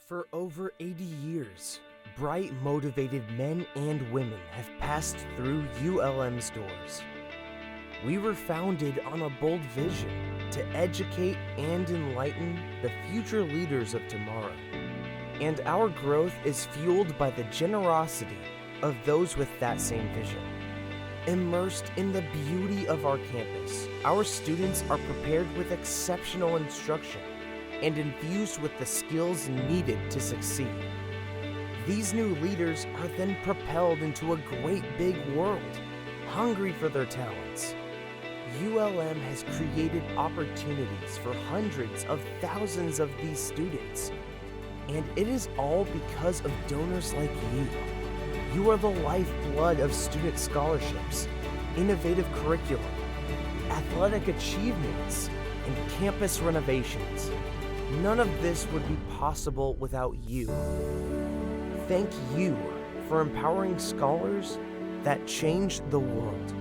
For over 80 years, bright, motivated men and women have passed through ULM's doors. We were founded on a bold vision to educate and enlighten the future leaders of tomorrow. And our growth is fueled by the generosity of those with that same vision. Immersed in the beauty of our campus, our students are prepared with exceptional instruction and infused with the skills needed to succeed. These new leaders are then propelled into a great big world, hungry for their talents. ULM has created opportunities for hundreds of thousands of these students, and it is all because of donors like you. You are the lifeblood of student scholarships, innovative curricula, athletic achievements, and campus renovations. None of this would be possible without you. Thank you for empowering scholars that change the world.